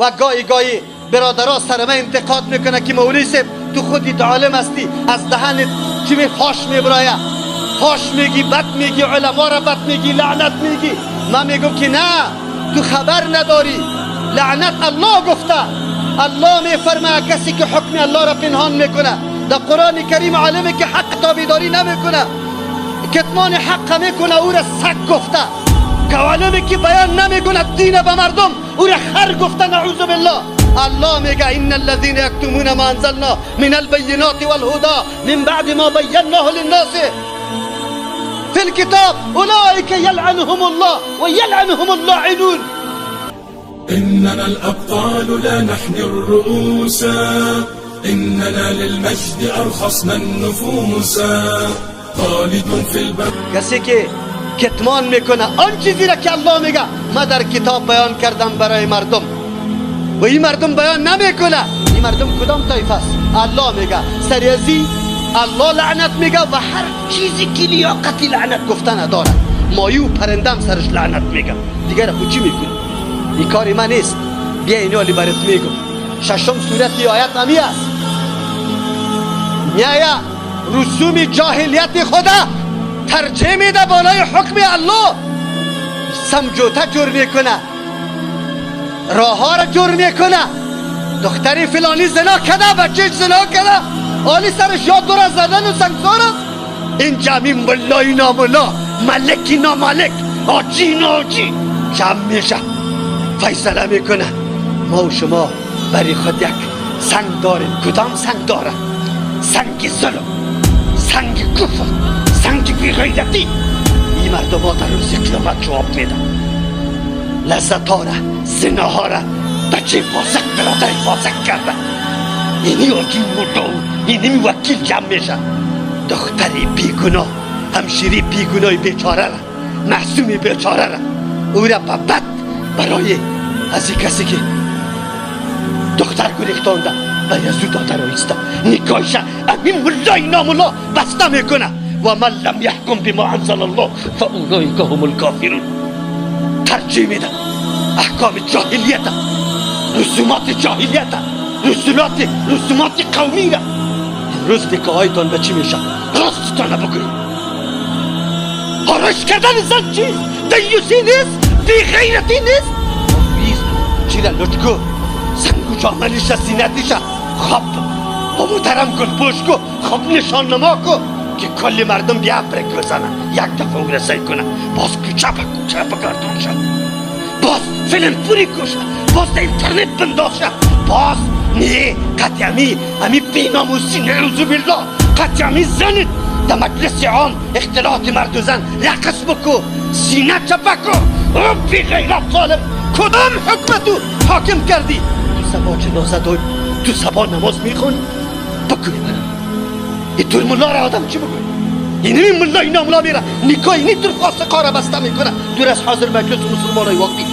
و گاهی گاهی برادرها سر من انتقاد میکنه که مولوی صاحب تو خودت عالم هستی، از دهنت چی فاش میبرایه، فاش میگی، بد میگی، علما را بد میگی، لعنت میگی. من میگم که نه، تو خبر نداری. لعنت الله گفته. الله میفرماید کسی که حکم الله را پنهان میکنه در قرآن کریم عالمی که حق تابعداری نمیکنه، کتمان حق میکنه، او را سگ گفته. که عالمی که بیان نمیکنه دین به مردم، او را خر گفته. نعوذ بالله. الله میگه ان الذين يكتمون ما انزلنا من البينات والهدى من بعد ما بيناه للناس في الكتاب اولئك يلعنهم الله ويلعنهم اللاعنون. إننا الأبطال لا نحني الرؤوس، إننا للمجد أرخصنا النفوس، خالد في البر. کسی که کتمان میکنه آن چیزی را که الله میگه ما در کتاب بیان کردم برای مردم و این مردم بیان نمیکنه، این مردم کدام طایفه است؟ الله میگه سریازی، الله لعنت میگه و هر چیزی که لیاقتی لعنت گفتن نداره. مایو پرندم سرش لعنت میگه. دیگر خود چی میکنی؟ این کاری من نیست. بیا اینو علی برات میگم. ششم سورت آیت همی است. میایا رسوم جاهلیت خدا ترجمه میده بالای حکم الله. سمجوته جور میکنه، راه ها را جور میکنه. دختری فلانی زنا کرده، بچهش زنا کرده، آلی سرش یاد دور از زدن و سنگسار است. این جمعی ملای ناملا، ملکی ناملک، آجی ناجی جمع میشه، فیصله میکنه. ما و شما برای خود یک سنگ داریم. کدام سنگ داره؟ سنگ ظلم، سنگ کفر، سنگ بیغیرتی. این مردم ها در روز قیامت جواب میدن. لذت ها را، زنا ها را بچه فاسق برادر فاسق کرده. اینی وکیل مردو، اینی وکیل جمع میشه. دختری بیگناه، همشیری بیگناه بیچاره را، معصومی بیچاره را، او را به بد برای از این کسی که دختر گریختانده برای از او داده را ایستا نکایشه امین ملای ناملا بسته میکنه. و من لم یحکم بما انزل الله فاولئک هم الکافرون. ترجیح میده احکام جاهلیت، رسومات جاهلیت، رسومات قومی را. امروز نکاحایتان به چی میشه؟ راستتان بکنید. آرایش کردن زن چیست؟ دیوسی نیست؟ بیغیرتی نیست؟ چیره لطکو سنگو جاملیشه، سینتیشه، خواب با محترم کن، پوش کو، خواب نشان نما کو که کل مردم بیا برک بزنن، یک دفعه او رسای کنن، باز کوچه بگردون شد، باز فیلم پوری کشه، باز در اینترنت بنداشه، باز نه قطعی امی بیناموسی نعوذ بالله قطعی زنید در مجلس عام اختلاط مرد و زن رقص بکو، سینه چپه کو. او بی غیرت ظالم کدام حکمتو حاکم کردی؟ تو سبا جنازه دای، تو سبا نماز میخونی؟ بکنی برم این طور ملا را آدم چی بکنی؟ اینمی ملا اینا ملا میره نکاح اینی طور فاسقا را بسته میکنه دور از حاضر مجلس مسلمان های وقتی